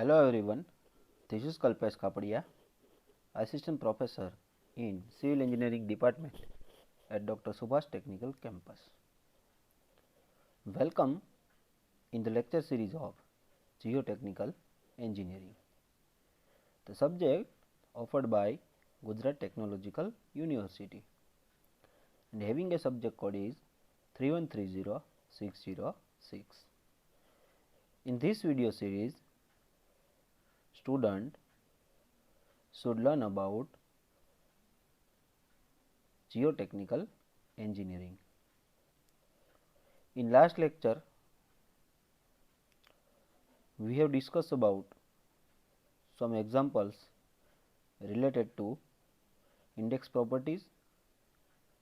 Hello everyone, this is Kalpesh Kapadia, Assistant Professor in Civil Engineering Department at Dr. Subhash Technical Campus. Welcome in the lecture series of Geotechnical Engineering. The subject offered by Gujarat Technological University and having a subject code is 3130606. In this video series, student should learn about geotechnical engineering. In last lecture, we have discussed about some examples related to index properties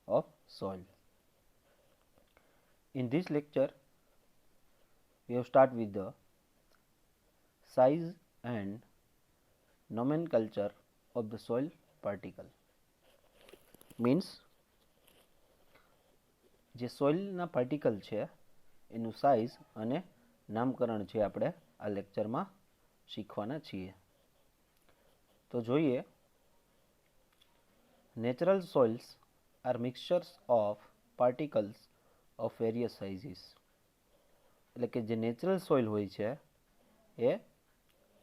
of soil. In this lecture, we have start with the size and nomenclature of the soil particle. Means જે સોઇલના particle છે એનું size અને નામકરણ છે આપણે આ લેક્ચરમાં શીખવાના છીએ. તો જોઈએ, natural soils are mixtures of particles of various sizes. એટલે કે જે નેચરલ સોઇલ હોય છે એ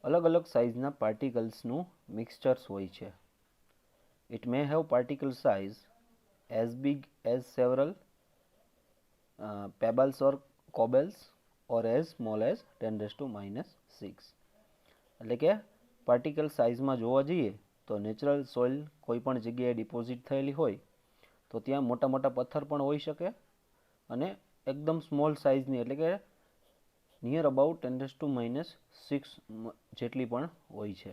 અલગ અલગ સાઇઝના પાર્ટિકલ્સનું મિક્સચર્સ હોય છે. It may have particle size as big as several pebbles or cobbles or as small as 10⁻⁻⁶. એટલે કે પાર્ટિકલ સાઇઝમાં જોવા જઈએ તો નેચરલ સોઇલ કોઈ પણ જગ્યાએ ડિપોઝિટ થયેલી હોય તો ત્યાં મોટા મોટા પથ્થર પણ હોઈ શકે અને એકદમ સ્મોલ સાઇઝની એટલે કે નિયર અબાઉટ 10⁻⁶ જેટલી પણ હોય છે.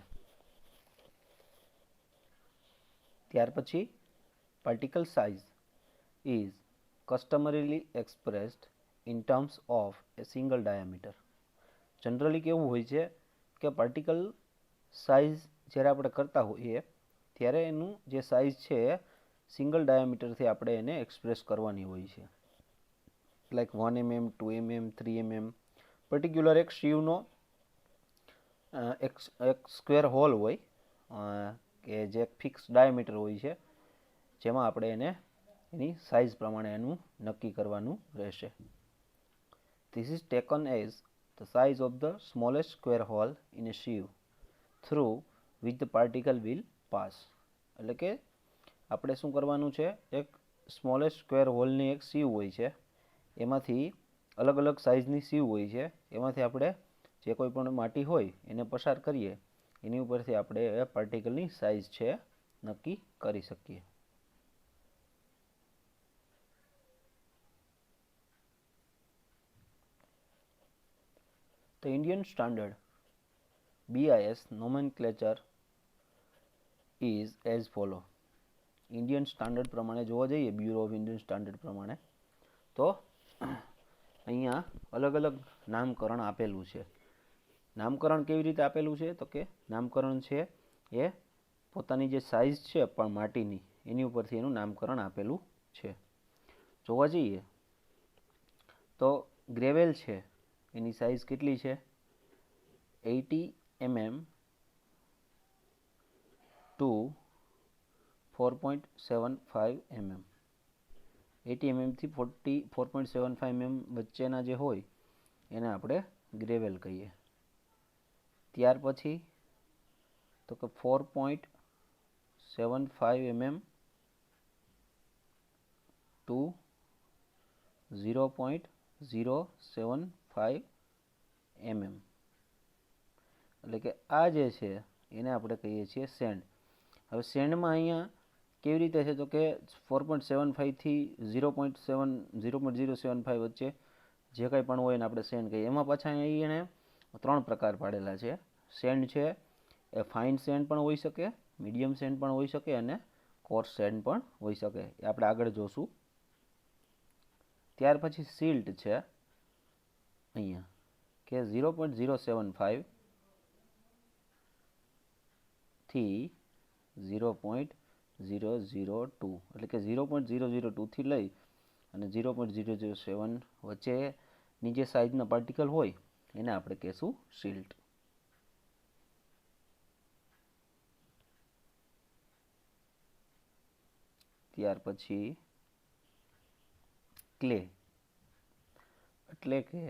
ત્યાર પછી particle size is customarily expressed in terms of a single diameter. Generally કેવું હોય છે કે પાર્ટિકલ સાઇઝ જ્યારે આપણે કરતા હોઈએ ત્યારે એનું જે સાઇઝ છે સિંગલ ડાયામીટરથી આપણે એને એક્સપ્રેસ કરવાની હોય છે. Like 1 mm, 2 mm, 3 mm. Particular એક શીવનો એક સ્ક્વેર હોલ હોય કે જે ફિક્સ ડાયામીટર હોય છે જેમાં આપણે એને એની સાઇઝ પ્રમાણે એનું નક્કી કરવાનું રહેશે. This is taken as the size of the smallest square hole in a sieve through which the particle will pass. એટલે કે આપણે શું કરવાનું છે, એક સ્મોલેસ્ટ સ્ક્વેર હોલની એક સીવ હોય છે, એમાંથી અલગ અલગ સાઇઝની સીવ હોય છે, એમાંથી આપણે જે કોઈ પણ માટી હોય એને પસાર કરીએ એની ઉપરથી આપણે એ પાર્ટિકલની સાઇઝ છે નક્કી કરી શકીએ. The Indian standard BIS nomenclature is as follow. Indian standard પ્રમાણે જોવા જઈએ, બ્યુરો ઓફ ઇન્ડિયન સ્ટાન્ડર્ડ પ્રમાણે, તો અહીંયા અલગ અલગ નામકરણ આપેલું છે. નામકરણ કેવી રીતે આપેલું છે તો કે નામકરણ છે એ પોતાની જે સાઇઝ છે પણ માટીની એની ઉપરથી એનું નામકરણ આપેલું છે. જોવા જઈએ તો ગ્રેવેલ છે એની સાઇઝ કેટલી છે 80 mm to 4.75 mm. 80 mm થી 4.75 mm વચ્ચેના જે હોય એને આપણે ગ્રેવેલ કહીએ. ત્યાર પછી તો કે 4.75 mm to 0.075 mm. એટલે કે આ જે છે એને આપણે કહીએ છીએ સેન્ડ. હવે સેન્ડમાં અહીંયા કેવી રીતે છે તો કે 4.75 થી 0.075 વચ્ચે જે કંઈ પણ હોય એને આપણે સેન્ડ કહીએ. એમાં પાછા અહીં એને 3 પ્રકાર પાડેલા છે. સેન્ડ છે એ ફાઇન સેન્ડ પણ હોઈ શકે, મીડિયમ સેન્ડ પણ હોઈ શકે અને કોર્સ સેન્ડ પણ હોઈ શકે. એ આપણે આગળ જોશું. ત્યાર પછી સિલ્ટ છે અહીંયા કે 0.075 થી 0.002 એટલે કે 0.002 થી લઈ અને 0.007 વચ્ચેની જે સાઇઝના પાર્ટિકલ હોય એને આપણે કહેશું સિલ્ટ. ત્યાર પછી ક્લે એટલે કે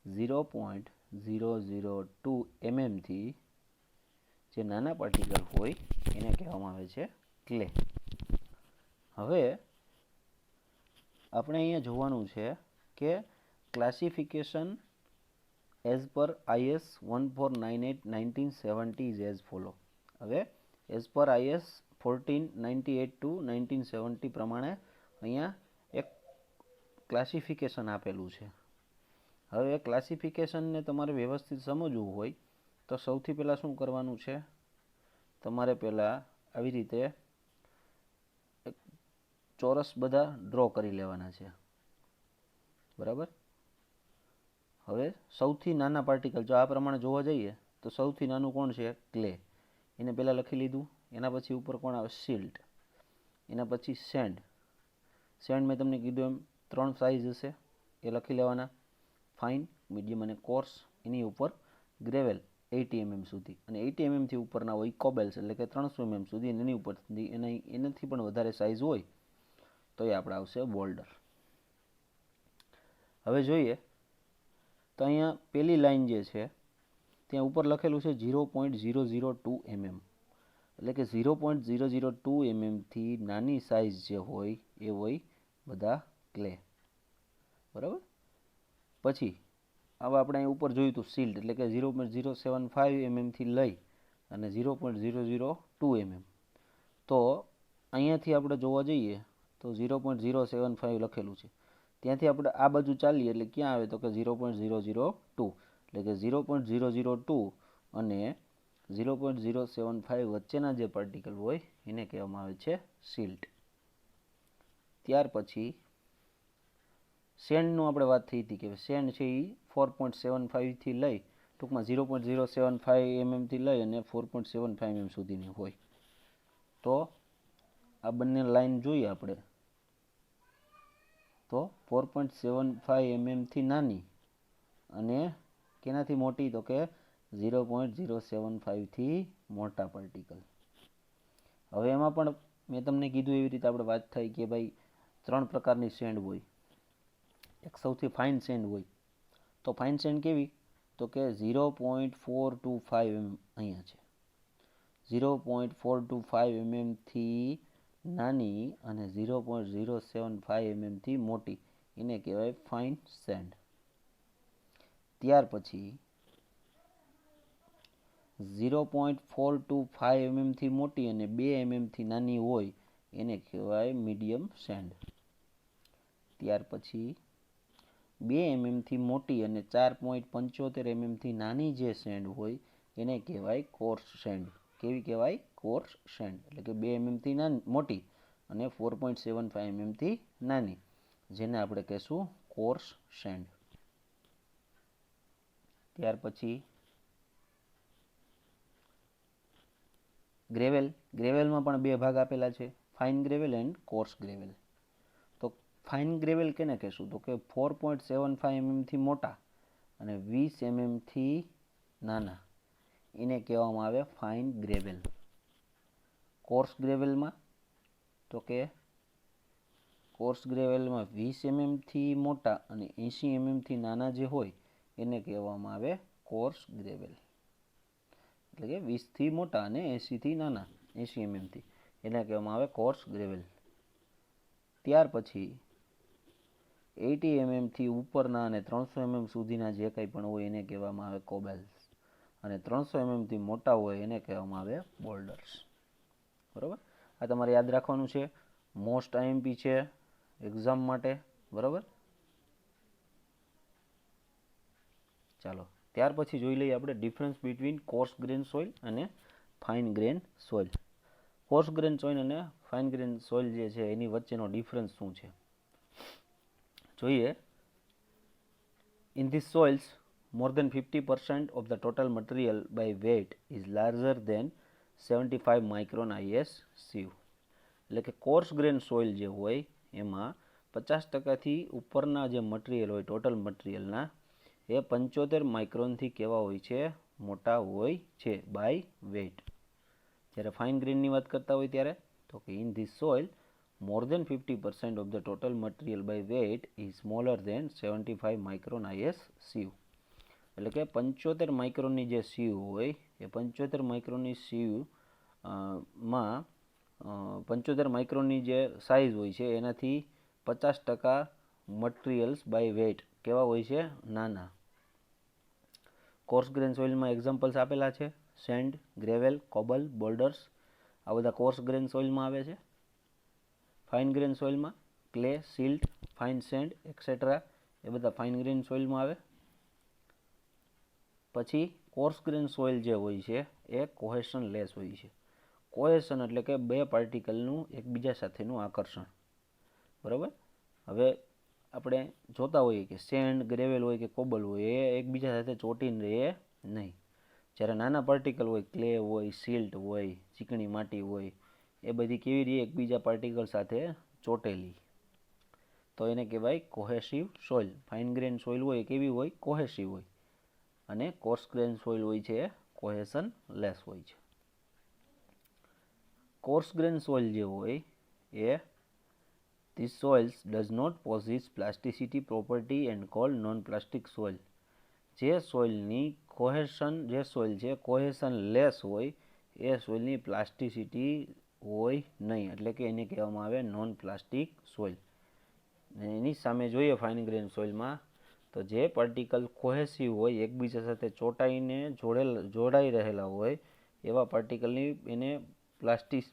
0.002 mmથી જે નાના પાર્ટિકલ હોય એને કહેવામાં આવે છે ક્લે. હવે આપણે અહીંયા જોવાનું છે કે classification as per IS 1498-1970 is as follow. હવે એઝ પર IS 1498 to 1970 પ્રમાણે અહીંયા એક ક્લાસિફિકેશન આપેલું છે. હવે એ ક્લાસિફિકેશનને તમારે વ્યવસ્થિત સમજવું હોય તો સૌથી પહેલાં શું કરવાનું છે, તમારે પહેલાં આવી રીતે ચોરસ બધા ડ્રો કરી લેવાના છે, બરાબર. હવે સૌથી નાના પાર્ટિકલ જો આ પ્રમાણે જોવા જઈએ તો સૌથી નાનું કોણ છે, ક્લે. એને પહેલાં લખી લીધું. એના પછી ઉપર કોણ આવે, સિલ્ટ. એના પછી સેન્ડ. સેન્ડ મેં તમને કીધું એમ 3 સાઇઝ હશે, એ લખી લેવાના, ફાઇન, મીડિયમ અને કોર્સ. એની ઉપર ગ્રેવેલ 80 mm સુધી, અને 80 mm થી ઉપરના હોય કોબેલ્સ એટલે કે 300 mm સુધી, અને એની ઉપરથી એનાથી પણ વધારે સાઇઝ હોય તો એ આપણે આવશે બોલ્ડર. હવે જોઈએ તો અહીંયા પહેલી લાઈન જે છે ત્યાં ઉપર લખેલું છે 0.002 mm, એટલે કે 0.002 mm થી નાની સાઇઝ જે હોય એ હોય બધા ક્લે, બરાબર. પછી હવે આપણે અહીં ઉપર જોયું હતું સિલ્ટ એટલે કે 0.075 mm થી લઈ અને 0.002 mm. તો અહીંયાથી આપણે જોવા જઈએ તો 0.075 લખેલું છે, ત્યાંથી આપણે આ બાજુ ચાલીએ એટલે ક્યાં આવે તો કે 0.002, એટલે કે 0.002 અને 0.075 વચ્ચેના જે પાર્ટિકલ હોય એને કહેવામાં આવે છે સિલ્ટ. ત્યાર પછી સેન્ડનું આપણે વાત થઈ હતી કે સેન્ડ છે એ 4.75 થી લઈ ટૂંકમાં 0.075 mm થી લઈ અને 4.75 mm સુધીની હોય. તો આ બંને લાઈન જોઈએ આપણે તો 4.75 mm થી નાની અને કેનાથી મોટી તો કે 0.075 થી મોટા પાર્ટિકલ. હવે એમાં પણ મેં તમને કીધું એવી રીતે આપણે વાત થઈ કે ભાઈ 3 પ્રકારની સેન્ડ હોય. એક સૌથી ફાઇન સેન્ડ હોય, તો ફાઇન સેન્ડ કેવી તો કે 0.425 mm અહીંયા છે, 0.425 mm થી નાની અને 0.075 mm થી મોટી એને કહેવાય ફાઇન સેન્ડ. ત્યાર પછી 0.425 mm થી મોટી અને 2 mm થી નાની હોય એને કહેવાય મીડિયમ સેન્ડ. ત્યાર પછી 2 mm થી મોટી અને 4.75 mm થી નાની જે સેન્ડ હોય એને કહેવાય કોર્સ સેન્ડ. કેવી કહેવાય, કોર્સ સેન્ડ, એટલે કે 2 mm થી મોટી અને 4.75 mm થી નાની, જેને આપણે કહેશું કોર્સ સેન્ડ. ત્યાર પછી ગ્રેવેલ. ગ્રેવેલમાં પણ 2 ભાગ આપેલા છે, ફાઇન ગ્રેવેલ એન્ડ કોર્સ ગ્રેવેલ. તો ફાઇન ગ્રેવેલ કેને કહેશું તો કે 4.75 mm થી મોટા અને 20 mm થી નાના એને કહેવામાં આવે ફાઇન ગ્રેવેલ. કોર્સ ગ્રેવેલમાં તો કે કોર્સ ગ્રેવેલમાં 20 mm થી મોટા અને 80 mm થી નાના જે હોય એને કહેવામાં આવે કોર્સ ગ્રેવેલ, એટલે કે 20 થી મોટા અને 80 થી નાના, 80 mm થી, એને કહેવામાં આવે કોર્સ ગ્રેવેલ. ત્યાર પછી 80 mm થી ઉપરના અને 300 mm સુધીના જે કંઈ પણ હોય એને કહેવામાં આવે કોબેલ્સ, અને 300 mm થી મોટા હોય એને કહેવામાં આવે બોલ્ડર્સ, બરાબર. આ તમારે યાદ રાખવાનું છે, મોસ્ટ IMP છે એક્ઝામ માટે, બરાબર. ચાલો ત્યાર પછી જોઈ લઈએ આપણે difference between coarse grain soil અને fine grain soil. Coarse grain soil અને ફાઇન ગ્રેન સોઇલ જે છે એની વચ્ચેનો ડિફરન્સ શું છે જોઈએ. In these soils, more than 50% of the total material by weight is larger than 75 micron IS sieve. એટલે કે કોર્સ ગ્રેન સોઇલ જે હોય એમાં 50%થી ઉપરના જે મટીરિયલ હોય ટોટલ મટીરિયલના એ 75 માઇક્રોનથી કેવા હોય છે, મોટા હોય છે બાય વેઇટ. જ્યારે ફાઇન ગ્રેનની વાત કરતા હોય ત્યારે તો તો કે in this soil more than 50% of the total material by weight is smaller than 75 micron ISCU. એટલે કે 75 માઇક્રોનની જે સીયુ હોય એ 75 માઇક્રોનની સીયુ માં 75 માઇક્રોનની જે સાઇઝ હોય છે એનાથી 50% મટીરિયલ્સ બાય વેઇટ કેવા હોય છે? નાના. કોર્સ ગ્રેન સોઇલમાં એક્ઝામ્પલ્સ આપેલા છે. સેન્ડ, ગ્રેવેલ, કોબલ, બોલ્ડર્સ આ બધા કોર્સ ગ્રેન સોઇલમાં આવે છે. ફાઇન ગ્રેન સોઇલમાં clay, silt, fine sand etcetera એ બધા ફાઇન ગ્રેન સોઇલમાં આવે. પછી કોર્સ ગ્રેન સોઇલ જે હોય છે એ કોહેશન લેસ હોય છે. કોહેશન એટલે કે બે પાર્ટિકલનું એકબીજા સાથેનું આકર્ષણ. બરાબર. હવે આપણે જોતા હોઈએ કે સેન્ડ, ગ્રેવેલ હોય કે કોબલ હોય એ એકબીજા સાથે ચોંટીને રહે નહીં. જ્યારે નાના પાર્ટિકલ હોય, ક્લે હોય, સિલ્ટ હોય, ચીકણી માટી હોય, એ બધી કેવી રહે? એકબીજા પાર્ટિકલ સાથે ચોંટેલી. તો એને કહેવાય cohesive soil. Fine grain soil હોય કેવી હોય? કોહેસિવ હોય. અને કોર્સ ગ્રેન સોઇલ હોય છે કોહેશન લેસ હોય છે. કોર્સ ગ્રેન સોઇલ જે હોય એ these soils does not possess plasticity property and called non-plastic soil. જે સોઇલની જે સોઇલ છે કોહેશન લેસ હોય એ સોઇલની પ્લાસ્ટિસિટી હોય નહીં, એટલે કે એને કહેવામાં આવે નોન પ્લાસ્ટિક સોઇલ. એની સામે જોઈએ ફાઇન ગ્રેન સોઇલમાં તો જે પાર્ટિકલ કોહેસિવ હોય એકબીજા સાથે ચોંટાઈને જોડાઈ રહેલા હોય એવા પાર્ટિકલની એને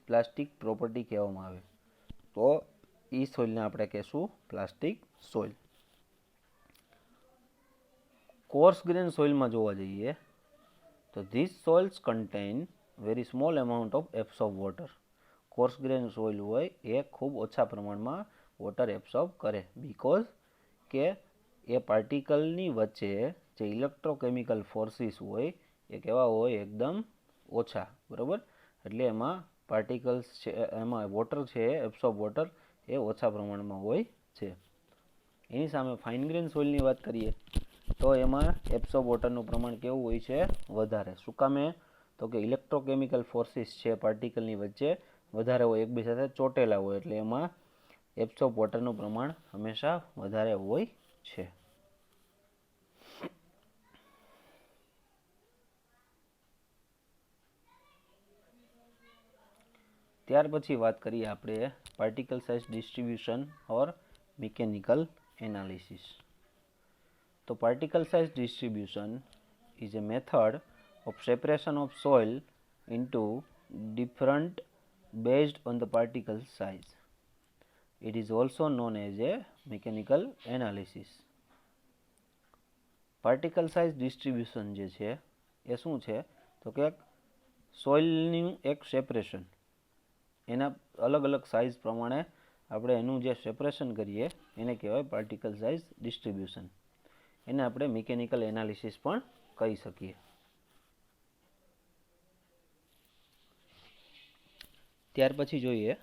પ્લાસ્ટિક પ્રોપર્ટી કહેવામાં આવે. તો એ સોઇલને આપણે કહેશું પ્લાસ્ટિક સોઇલ. કોર્સ ગ્રેન સોઇલમાં જોવા જઈએ તો this soils contain very small amount of absorb water. Coarse grain soil હોય એ ખૂબ ઓછા પ્રમાણમાં વોટર એબ્સોર્બ કરે, બીકોઝ કે એ પાર્ટિકલની વચ્ચે જે ઇલેક્ટ્રોકેમિકલ ફોર્સિસ હોય એ કેવા હોય? એકદમ ઓછા. બરાબર. એટલે એમાં પાર્ટિકલ્સ છે, એમાં વોટર છે એબ્સોર્બ વોટર એ ઓછા પ્રમાણમાં હોય છે. એની સામે ફાઇન ગ્રેન સોઇલની વાત કરીએ તો એમાં એબ્સોર્બ વોટરનું પ્રમાણ કેવું હોય છે? વધારે. શું કામે? તો કે ઇલેક્ટ્રોકેમિકલ ફોર્સિસ છે પાર્ટિકલની વચ્ચે વધારે હોય, એકબીજા સાથે ચોંટેલા હોય, એટલે એમાં એબ્સોર્બ વોટરનું પ્રમાણ હંમેશા વધારે હોય છે. ત્યાર પછી વાત કરીએ આપણે પાર્ટિકલ સાઇઝ ડિસ્ટ્રીબ્યુશન ઓર મિકેનિકલ એનાલિસિસ. તો particle size distribution is a method of separation of soil into different based on the particle size. It is also known as a mechanical analysis. Particle size distribution જે છે એ શું છે? તો કે સોઇલનું એક separation, એના અલગ અલગ સાઇઝ પ્રમાણે આપણે એનું જે સેપરેશન કરીએ એને કહેવાય પાર્ટિકલ સાઇઝ ડિસ્ટ્રીબ્યુશન. એને આપણે મિકેનિકલ એનાલિસિસ પણ કહી શકીએ. ત્યાર પછી જોઈએ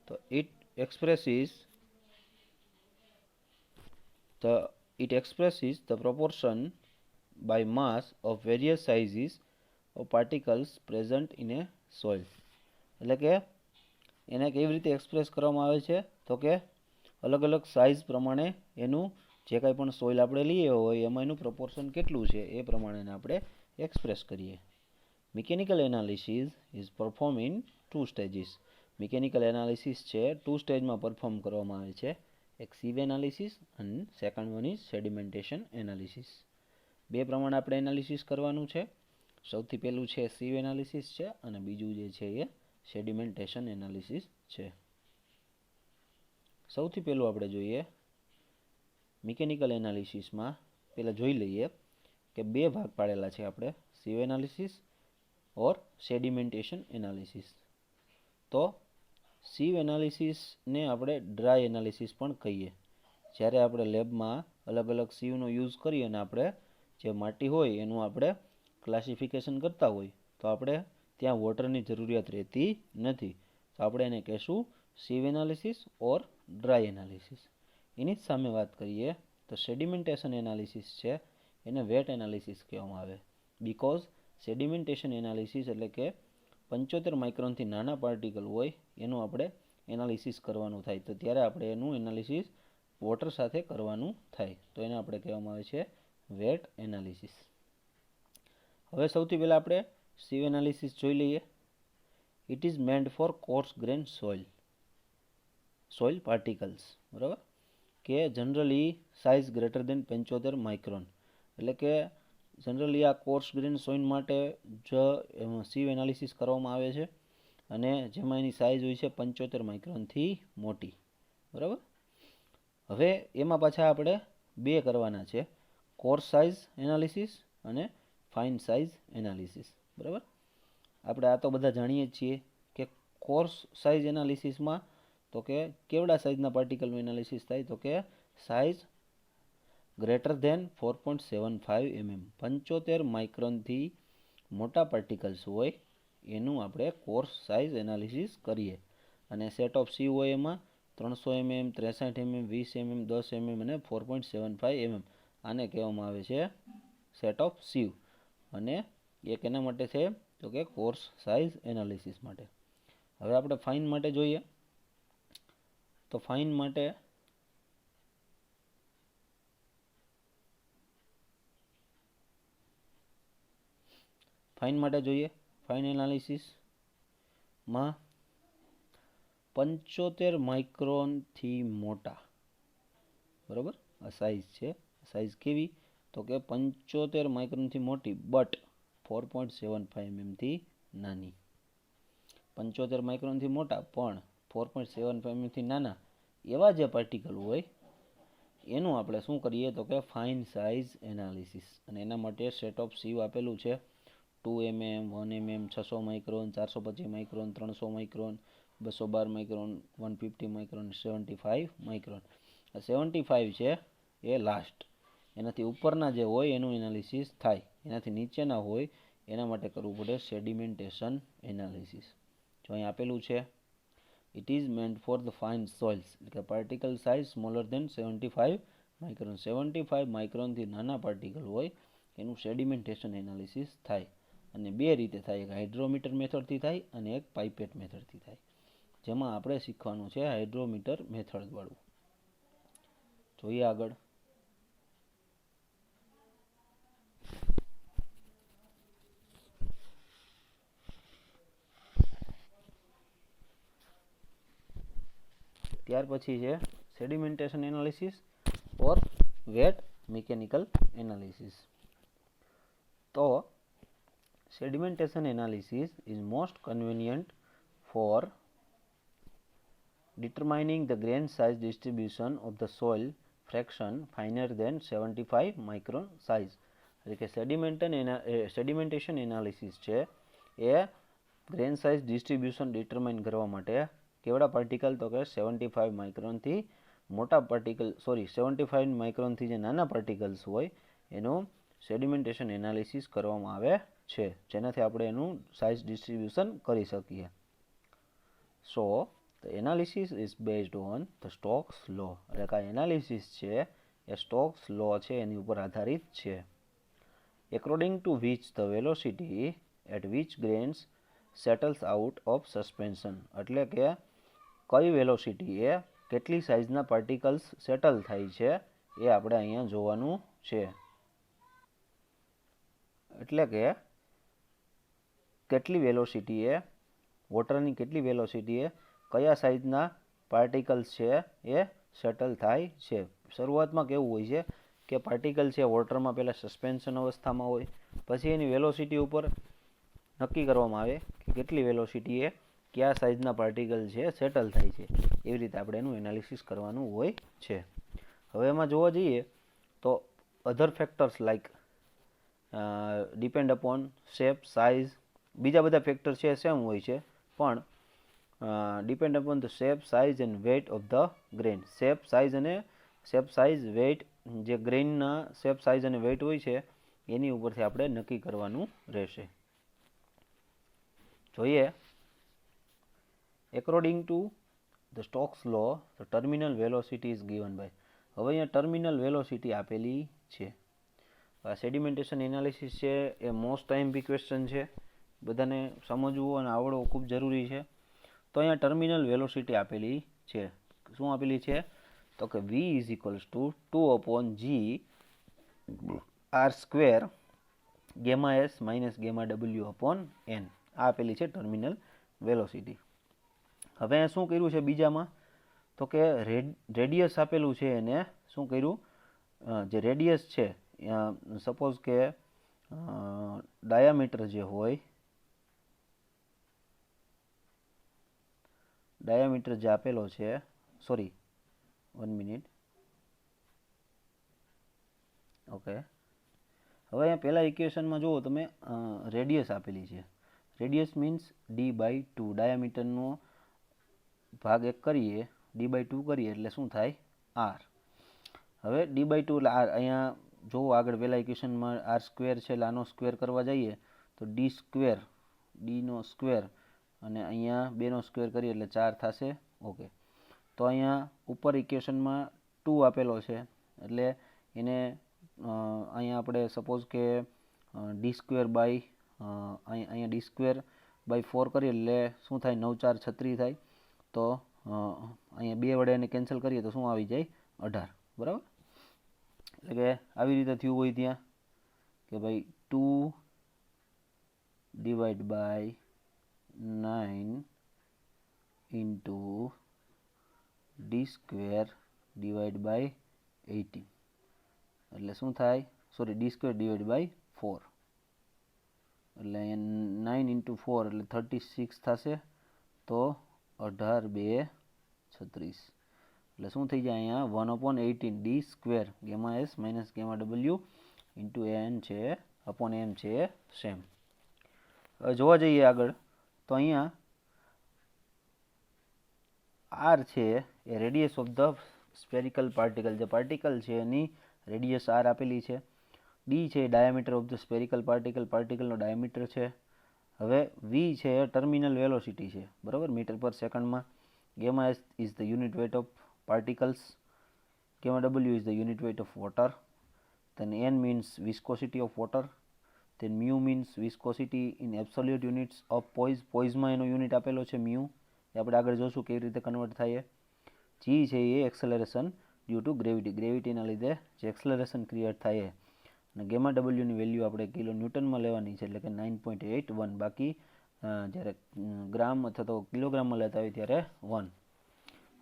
તો it expresses the proportion by mass of various sizes of particles present in a soil. એટલે કે એને કેવી રીતે એક્સપ્રેસ કરવામાં આવે છે? તો કે અલગ અલગ સાઇઝ પ્રમાણે એનું જે કાંઈ પણ સોઇલ આપણે લઈએ હોય એમાં એનું પ્રપોર્શન કેટલું છે એ પ્રમાણે આપણે એક્સપ્રેસ કરીએ. Mechanical analysis is perform in 2 stages. Mechanical analysis છે 2 સ્ટેજમાં પરફોર્મ કરવામાં આવે છે. એક સિવ એનાલિસિસ અને સેકન્ડ વન ઇઝ સેડિમેન્ટેશન એનાલિસિસ. બે પ્રમાણે આપણે એનાલિસિસ કરવાનું છે. સૌથી પહેલું છે સિવ એનાલિસિસ છે અને બીજું જે છે એ સેડિમેન્ટેશન એનાલિસિસ છે. સૌથી પહેલું આપણે જોઈએ મિકેનિકલ એનાલિસિસમાં પહેલાં જોઈ લઈએ કે બે ભાગ પાડેલા છે આપણે, સિવ એનાલિસિસ ઓર સેડિમેન્ટેશન એનાલિસિસ. તો સિવ એનાલિસિસને આપણે ડ્રાય એનાલિસિસ પણ કહીએ. જ્યારે આપણે લેબમાં અલગ અલગ સીવનો યુઝ કરીએ અને આપણે જે માટી હોય એનું આપણે ક્લાસિફિકેશન કરતા હોય તો આપણે ત્યાં વોટરની જરૂરિયાત રહેતી નથી. તો આપણે એને કહેશું સિવ એનાલિસિસ ઓર ડ્રાય એનાલિસિસ. એની જ સામે વાત કરીએ તો સેડિમેન્ટેશન એનાલિસિસ છે એને વેટ એનાલિસિસ કહેવામાં આવે. બીકોઝ સેડિમેન્ટેશન એનાલિસિસ એટલે કે 75 માઇક્રોનથી નાના પાર્ટિકલ હોય એનું આપણે એનાલિસિસ કરવાનું થાય, તો ત્યારે આપણે એનું એનાલિસિસ વોટર સાથે કરવાનું થાય, તો એને આપણે કહેવામાં આવે છે વેટ એનાલિસિસ. હવે સૌથી પહેલાં આપણે સીવ એનાલિસિસ જોઈ લઈએ. It is meant four course grain soil particles, બરાબર, કે generally size greater than 75 micron, એટલે કે જનરલી આ કોર્સ ગ્રેન સોઇલ માટે જ સીવ એનાલિસિસ કરવામાં આવે છે, અને જેમાં એની સાઇઝ હોય છે 75 માઇક્રોનથી મોટી, બરાબર. હવે એમાં પાછા આપણે બે કરવાના છે, કોર્સ સાઇઝ એનાલિસિસ અને ફાઇન સાઇઝ એનાલિસિસ, બરાબર. આપણે આ તો બધા જાણીએ જ છીએ કે કોર્સ સાઇઝ એનાલિસિસમાં તો કે કેવડા સાઇઝના પાર્ટિકલનું એનાલિસિસ થાય, તો કે સાઇઝ ગ્રેટર ધેન 4.75 mm, 75 માઇક્રોનથી મોટા પાર્ટિકલ્સ હોય એનું આપણે કોર્સ સાઇઝ એનાલિસિસ કરીએ. અને સેટ ઓફ સી હોય એમાં 300 mm, 63 mm, 20 mm, 10 mm અને 4.75 mm, આને કહેવામાં આવે છે સેટ ઓફ સીવ. અને એક એના માટે છે તો કે કોર્સ સાઇઝ એનાલિસિસ માટે. હવે આપણે ફાઇન માટે જોઈએ, તો ફાઇન માટે જોઈએ, ફાઇન એનાલિસિસમાં 75 માઇક્રોનથી મોટા, બરાબર, આ સાઇઝ છે. સાઇઝ કેવી, તો કે 75 માઇક્રોનથી મોટી બટ 4.75 mm થી નાની. 75 માઇક્રોનથી મોટા પણ 4.75 mm થી નાના એવા જે પાર્ટિકલ હોય એનું આપણે શું કરીએ, તો કે ફાઇન સાઇઝ એનાલિસિસ. અને એના માટે સેટ ઓફ સીવ આપેલું છે 2 mm, 1 mm, 600 micron, 425 micron, 300 micron, 212 micron, 150 micron, 75 micron. આ 75 છે એ લાસ્ટ, એનાથી ઉપરના જે હોય એનું એનાલિસિસ થાય, એનાથી નીચેના હોય એના માટે કરવું પડે સેડિમેન્ટેશન એનાલિસિસ. જો અહીં આપેલું છે it is meant for the fine soils, એટલે કે particle size smaller than 75 micron, 75 માઇક્રોનથી નાના પાર્ટિકલ હોય એનું સેડિમેન્ટેશન એનાલિસિસ થાય. અને બે રીતે થાય, એક હાઇડ્રોમીટર મેથડથી થાય અને એક પાઇપેટ મેથડથી થાય, જેમાં આપણે શીખવાનું છે હાઇડ્રોમીટર મેથડવાળું. જોઈએ આગળ. ત્યાર પછી છે સેડિમેન્ટેશન એનાલિસિસ ઓર વેટ મિકેનિકલ એનાલિસિસ. તો sedimentation analysis is most convenient for determining the grain size distribution of the soil fraction finer than 75 micron size. એટલે કે સેડિમેન્ટેશન એનાલિસિસ છે એ ગ્રેન સાઇઝ ડિસ્ટ્રીબ્યુશન ડિટરમાઇન કરવા માટે કેવડા પાર્ટિકલ, તો કે 75 માઇક્રોનથી મોટા પાર્ટિકલ, 75 માઇક્રોનથી જે નાના પાર્ટિકલ્સ હોય એનું સેડિમેન્ટેશન એનાલિસિસ કરવામાં આવે છે, જેનાથી આપણે એનું સાઇઝ ડિસ્ટ્રીબ્યુશન કરી શકીએ. So the analysis is based on the Stokes law, એટલે કે આ એનાલિસિસ છે એ સ્ટોક્સ લો છે એની ઉપર આધારિત છે. According to which the velocity at which grains settles out of suspension, એટલે કે કઈ વેલોસિટીએ કેટલી સાઇઝના પાર્ટિકલ્સ સેટલ થાય છે એ આપણે અહીંયા જોવાનું છે. એટલે કે કેટલી વેલોસિટીએ, વોટરની કેટલી વેલોસિટીએ કયા સાઇઝના પાર્ટિકલ્સ છે એ સેટલ થાય છે. શરૂઆતમાં કેવું હોય છે કે પાર્ટિકલ છે વોટરમાં પહેલાં સસ્પેન્શન અવસ્થામાં હોય, પછી એની વેલોસિટી ઉપર નક્કી કરવામાં આવે કે કેટલી વેલોસિટીએ કયા સાઇઝના પાર્ટિકલ છે સેટલ થાય છે. એવી રીતે આપણે એનું એનાલિસિસ કરવાનું હોય છે. હવે એમાં જોવા જઈએ તો other factors like depend upon shape, size, બીજા બધા ફેક્ટર છે સેમ હોય છે, પણ depend upon the shape, size and weight of the grain. Shape, size, weight, જે ગ્રેનના શેપ, સાઇઝ અને વેઇટ હોય છે એની ઉપરથી આપણે નક્કી કરવાનું રહેશે. જોઈએ. According to the Stokes law the terminal velocity is given by. હવે અહીંયા ટર્મિનલ વેલોસિટી આપેલી છે. સેડિમેન્ટેશન એનાલિસિસ છે એ મોસ્ટ ટાઈમ બી ક્વેશ્ચન છે, બધાને સમજવું અને આવડવું ખૂબ જરૂરી છે. તો અહીંયા ટર્મિનલ વેલોસિટી આપેલી છે. શું આપેલી છે? તો કે v is equals to 2/g r square gamma S minus gamma W upon N. આ આપેલી છે ટર્મિનલ વેલોસિટી. હવે અહીંયા શું કર્યું છે બીજામાં? તો કે રેડિયસ આપેલું છે એને શું કર્યું? જે રેડિયસ છે સપોઝ કે ડાયામીટર જે હોય, ડાયામીટર જે આપેલો છે, સોરી 1 મિનિટ, ઓકે. હવે અહીંયા પહેલા ઇક્વેશનમાં જુઓ તમે, રેડિયસ આપેલી છે. Radius means d/2. ડાયામીટરનો ભાગ 1 કરીએ, d/2 કરીએ એટલે શું થાય? r. હવે d/2 એટલે r. અહીંયા જોવો આગળ પહેલા ઇક્વેશનમાં r સ્ક્વેર છે એટલે આનો સ્ક્વેર કરવા જઈએ તો d સ્ક્વેર, dનો સ્ક્વેર, અને અહીંયા 2નો સ્ક્વેર કરીએ એટલે 4 થશે. ઓકે. તો અહીંયા ઉપર ઇક્વેશનમાં 2 આપેલો છે એટલે એને અહીંયા આપણે સપોઝ કે ડી સ્ક્વેર બાય અહીંયા ડી સ્ક્વેર બાય 4 કરીએ એટલે શું થાય? 9 4 36 થાય. તો અહીંયા 2 વડે એને કેન્સલ કરીએ તો શું આવી જાય? 18. બરાબર? એટલે કે આવી રીતે થયું હોય ત્યાં કે ભાઈ 2 divide by 9 into D square divide by 18 એટલે શું થાય? Sorry, D square divide by 4 એટલે અહીંયા 9 ઇન્ટુ 4 એટલે 36 થશે. તો 18 2 36 એટલે શું થઈ જાય? અહીંયા 1/18 D square gamma S minus gamma W into N છે અપોન એમ છે સેમ. હવે જોવા જઈએ આગળ તો અહીંયા આર છે એ radius of the spherical particle, જે પાર્ટિકલ છે એની રેડિયસ આર આપેલી છે. ડી છે diameter of the spherical particle, પાર્ટિકલનો ડાયામીટર છે. હવે વી છે ટર્મિનલ વેલોસિટી છે, બરાબર, મીટર પર સેકન્ડમાં. Gamma S is the unit weight of particles, gamma w is the unit weight of water, then n means viscosity of water, then mu means viscosity in absolute units of poise. પોઈઝમાં એનો unit આપેલો છે mu, એ આપણે આગળ જોશું કેવી રીતે convert થાય. g છે એ એક્સેલરેશન ડ્યુ ટુ ગ્રેવિટી, ગ્રેવિટીના લીધે જે એક્સેલરેશન ક્રિએટ થાય. અને ગેમા ડબલ્યુની વેલ્યુ આપણે કિલો ન્યૂટનમાં લેવાની છે એટલે કે 9.81, બાકી જ્યારે ગ્રામ અથવા તો કિલોગ્રામમાં લેતા હોય ત્યારે 1.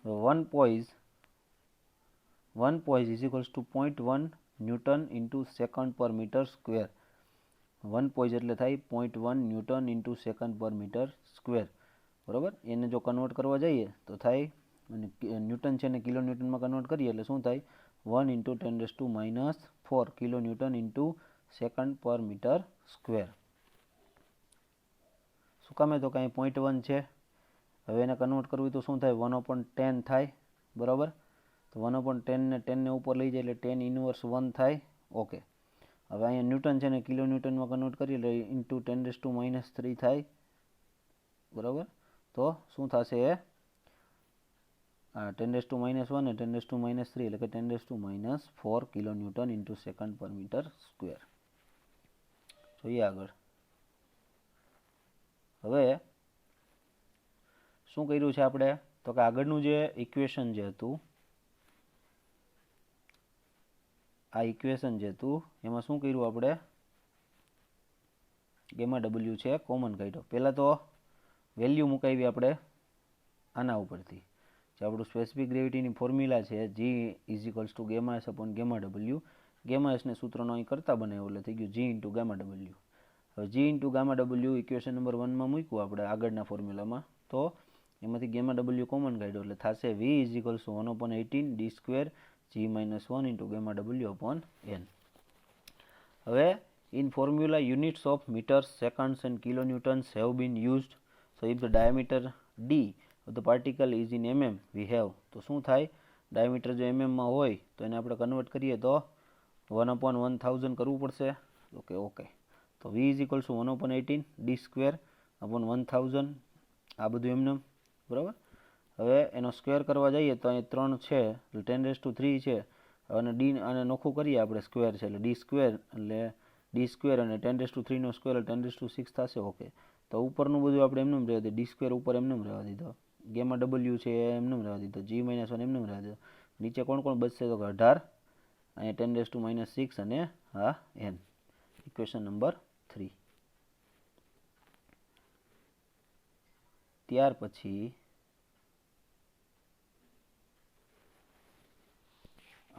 One poise is equals to 0.1 newton into second પર મીટર સ્ક્વેર. 1 પોઈઝ એટલે થાય 0.1 ન્યૂટન ઇન્ટુ સેકન્ડ પર મીટર સ્ક્વેર. બરાબર? એને જો કન્વર્ટ કરવા જઈએ તો થાય, અને ન્યૂટન છે ને કિલો ન્યૂટનમાં કન્વર્ટ કરીએ એટલે શું થાય? 1 into 10⁻⁴ kilo newton into second પર મીટર સ્ક્વેર. શું કામે? તો કાંઈ 0.1 છે. હવે એને કન્વર્ટ કરવું તો શું થાય? 1/10 થાય. બરાબર? તો 1/10 ને 10 ને ઉપર લઈ જાય એટલે 10 ઇન્વર્સ 1 થાય. ઓકે. હવે અહીંયા ન્યૂટન છે ને કિલો ન્યૂટનમાં કન્વર્ટ કરીએ એટલે ઇન્ટુ 10⁻³ થાય. બરાબર? તો શું થશે? 10⁻1 ને 10⁻³ એટલે કે 10⁻⁴ કિલો ન્યૂટન ઇન્ટુ સેકન્ડ પર મીટર સ્ક્વેર. જોઈએ આગળ. હવે શું કર્યું છે આપણે? તો કે આગળનું જે ઇક્વેશન જે હતું, આ ઇક્વેશન જે હતું એમાં શું કર્યું આપણે? ગેમા ડબલ્યુ છે કોમન કાઢ્યો. પહેલાં તો વેલ્યુ મુકાવી આપણે આના ઉપરથી, જે આપણું સ્પેસિફિક ગ્રેવિટીની ફોર્મ્યુલા છે g is equals to gamma S upon gamma W. Gamma એસને સૂત્રનો અહીં કરતા બનાવ્યો એટલે થઈ ગયું g ઇન્ટુ ગામા ડબલ્યુ. હવે g into gamma W equation number 1માં મૂક્યું આપણે આગળના ફોર્મ્યુલામાં, તો એમાંથી ગેમા ડબલ્યુ કોમન કાઢ્યો એટલે થશે v is equals two 1/18 D square g-1 into gamma W upon n. હવે in formula units of meters, seconds and kilonewtons have been used. So if the diameter d of the particle is in mm we have, તો શું થાય? Diameter જો mm માં હોય તો એને આપણે કન્વર્ટ કરીએ તો 1/1000 કરવું પડશે. ઓકે. તો v is equals two 1/18 D square upon 1000, આ બધું એમને, બરાબર. હવે એનો સ્ક્વેર કરવા જઈએ તો અહીં 3 છે એટલે 10⁻³ છે, અને ડી આને નોખું કરીએ આપણે, સ્ક્વેર છે એટલે ડી સ્ક્વેર એટલે ડી સ્ક્વેર અને 10⁻³ નો સ્ક્વેર એટલે 10⁻6 થશે. ઓકે. તો ઉપરનું બધું આપણે એમને રહેવા દઈએ, ડી સ્ક્વેર ઉપર એમને રહેવા દીધો. ગેમા ડબલ્યુ છે એમને રહેવા દીધો, G-1 એમને રહેવા દીધો. નીચે કોણ કોણ બચશે તો કે 18, અહીંયા 10⁻6 અને આ n. Equation number 3. ત્યાર પછી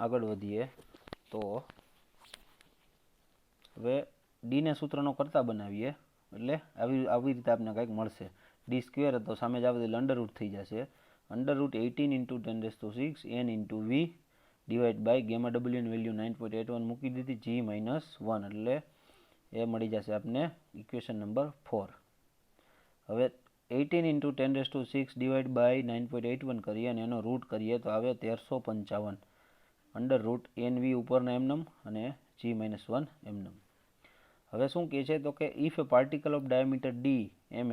આગળ વધીએ તો હવે ડીને સૂત્રનો કરતા બનાવીએ એટલે આવી રીતે આપણે કંઈક મળશે. ડી સ્ક્વેર હતો સામે જ આવે એટલે અંડરરૂટ થઈ જશે. Under root 18 × 10⁶ n × v divide by gamma ડબલ્યુની વેલ્યુ 9.81 મૂકી દીધી, G-1 એટલે એ મળી જશે આપને ઇક્વેશન નંબર 4. હવે 18 × 10⁶ ડિવાઈડ બાય 9.81 કરીએ અને એનો રૂટ કરીએ તો આવે 1355. અંડરરૂટ NV ઉપરના એમનમ અને G-1 એમનમ. હવે શું કહે છે તો કે if A particle of diameter D mm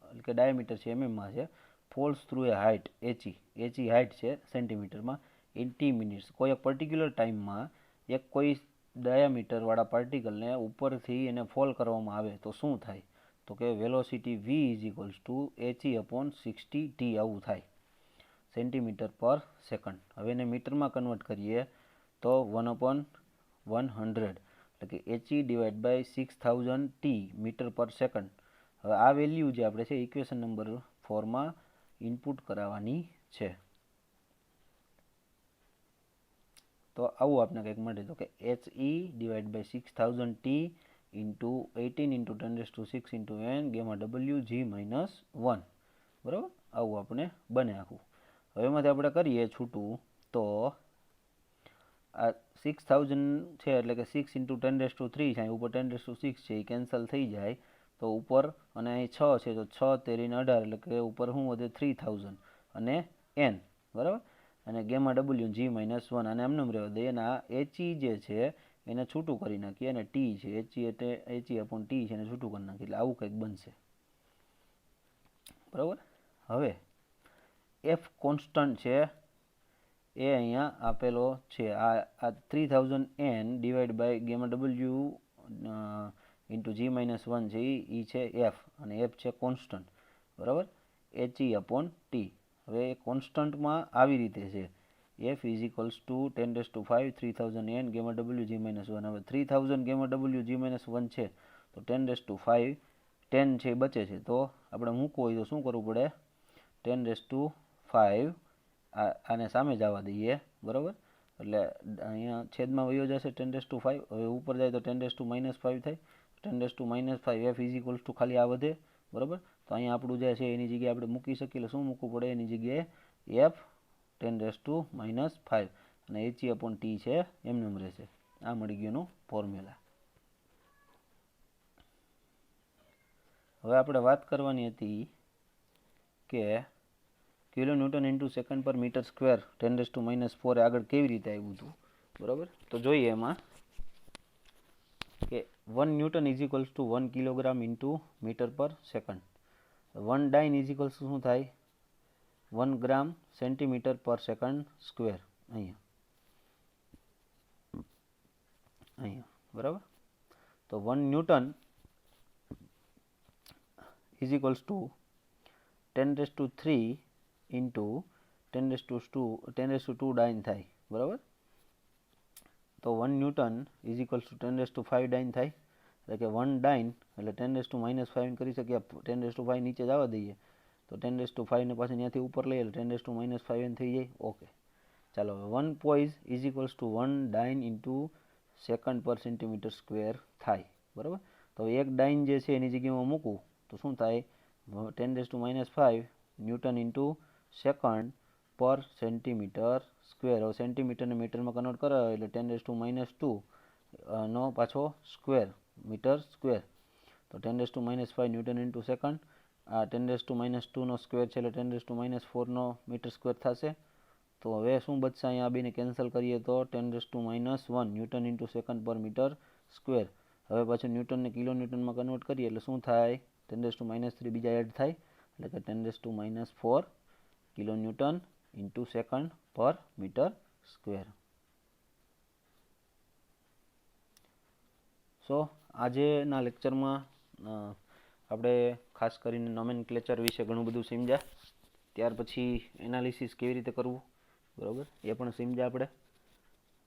એટલે કે ડાયામીટર છે mmમાં છે, false through A height HE height છે સેન્ટીમીટરમાં, ઇન t મિનિટ્સ કોઈ એક પર્ટિક્યુલર ટાઈમમાં એક કોઈ ડાયામીટરવાળા પાર્ટિકલને ઉપરથી એને ફોલ કરવામાં આવે તો શું થાય તો કે વેલોસિટી v = he/60t આવું થાય સેન્ટીમીટર પર સેકન્ડ. હવે એને મીટરમાં કન્વર્ટ કરીએ તો 1/100 એટલે કે he/6000t મીટર પર સેકન્ડ. હવે આ વેલ્યુ જે આપણે છે ઇક્વેશન નંબર 4માં ઇનપુટ કરાવવાની છે. તો આવું આપણે કંઈક મળે તો કે he/6000t × 18 × 10⁶ n gamma w G-1. બરાબર, આવું આપણે બને આખું. હવે એમાંથી આપણે કરીએ છૂટું તો આ 6000 છે એટલે કે 6 × 10⁻³ છે, ઉપર 10⁻6 છે એ કેન્સલ થઈ જાય તો ઉપર, અને અહીં 6 છે તો 6 તેરી 18 એટલે કે ઉપર શું વધે 3000 અને n. બરાબર, અને ગેમા w G-1 આને એમને રહેવા દઈએ અને આ HE જે છે એને છૂટું કરી નાખીએ અને t છે HE/t છે એને છૂટું કરી નાખીએ એટલે આવું કંઈક બનશે. બરાબર, હવે f કોન્સ્ટન્ટ છે એ અહીંયા આપેલો છે, આ 3000n divide by gamma w × G-1 છે એ છે f, અને f છે કોન્સ્ટન્ટ. બરાબર, HE/t. હવે એ કોન્સ્ટન્ટમાં આવી રીતે છે f = 10⁵ 3000n gamma w G-1. હવે 3000 ગેમા w G-1 છે તો 10⁵ 10 છે બચે છે તો આપણે મૂકવું હોય તો શું કરવું પડે, 10⁵ આને સામે જવા દઈએ. બરાબર, એટલે અહીંયા છેદમાં વયો જશે 10⁵. હવે ઉપર જાય તો 10⁻5 થાય, 10⁻5 f = ખાલી આ વધે. બરાબર, તો અહીંયા આપણું જે છે એની જગ્યાએ આપણે મૂકી શકીએ એટલે શું મૂકવું પડે એની જગ્યાએ f 10⁻5 અને HE/t છે એમને રહેશે. આ મળી ગયું ફોર્મ્યુલા. હવે આપણે વાત કરવાની હતી કે કિલોન્યુટન × સેકન્ડ પર મીટર સ્ક્વેર 10⁻⁴ આગળ કેવી રીતે આવ્યું હતું. બરાબર, તો જોઈએ એમાં કે 1 ન્યૂટન = 1 કિલોગ્રામ × મીટર પર સેકન્ડ. 1 ડાઇન શું થાય 1 ગ્રામ સેન્ટીમીટર પર સેકન્ડ સ્ક્વેર અહીંયા. બરાબર, તો 1 ન્યૂટન = 10⁻³ × 10⁻² ડાઇન થાય. બરાબર, તો 1 ન્યૂટન = 10⁵ ડાઇન થાય એટલે કે 1 ડાઇન એટલે 10⁻5 કરી શકીએ, 10⁵ નીચે જવા દઈએ તો 10⁵ ને પાછી ત્યાંથી ઉપર લઈએ એટલે 10⁻5 થઈ જાય. ઓકે, ચાલો હવે 1 પોઈઝ = 1 ડાઇન × સેકન્ડ પર સેન્ટીમીટર સ્ક્વેર થાય. બરાબર, તો એક ડાઇન જે છે એની જગ્યામાં મૂકું તો શું થાય 10⁻5 ન્યૂટન × સેકન્ડ પર સેન્ટીમીટર સ્ક્વેર. હવે સેન્ટીમીટરને મીટરમાં કન્વર્ટ કરો એટલે 10⁻² નો પાછો સ્ક્વેર મીટર સ્ક્વેર, તો 10⁻5 ન્યૂટન × સેકન્ડ. આ 10⁻² નો સ્ક્વેર છે એટલે 10⁻4 નો મીટર સ્ક્વેર થશે. તો હવે શું બચશે, અહીંયા આ બેને કેન્સલ કરીએ તો 10⁻1 ન્યૂટન × સેકન્ડ પર મીટર સ્ક્વેર. હવે પાછું ન્યૂટનને કિલો ન્યૂટનમાં કન્વર્ટ કરીએ એટલે શું થાય 10⁻³ બીજા એડ થાય એટલે કે 10⁻4 કિલો ન્યૂટન × સેકન્ડ પર મીટર સ્ક્વેર. સો આજેના લેક્ચરમાં આપણે ખાસ કરીને નોમેનક્લેચર વિશે ઘણું બધું સમજ્યા. ત્યાર પછી એનાલિસિસ કેવી રીતે કરવું, બરાબર, એ પણ સમજ્યા આપણે.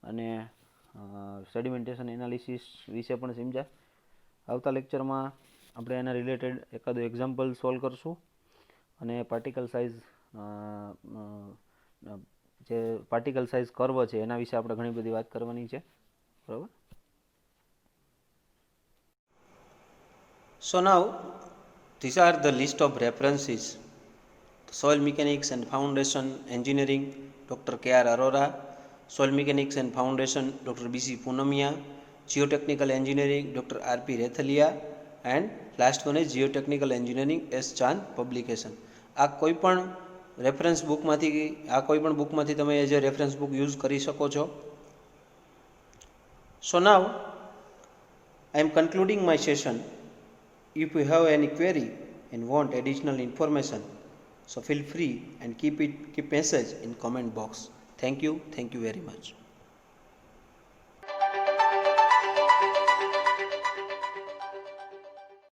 અને સેડિમેન્ટેશન એનાલિસિસ વિશે પણ સમજ્યા. આવતા લેક્ચરમાં આપણે એના રિલેટેડ એકાદું એક્ઝામ્પલ સોલ્વ કરશું અને પાર્ટિકલ સાઇઝ જે પાર્ટિકલ સાઇઝ કર્વ છે એના વિશે આપણે ઘણી બધી વાત કરવાની છે, બરાબર. So now these are the list of references: soil mechanics and foundation engineering, Dr. K.R. Arora; soil mechanics and foundation, Dr. B.C. Punamia; geotechnical engineering, Dr. R.P. Rethalia; and last one is geotechnical engineering, S. Chand publication. આ કોઈ પણ reference બુકમાંથી તમે as a reference book use કરી શકો છો. So now I am concluding my session. If you have any query and want additional information, so feel free and keep message in comment box. Thank you very much.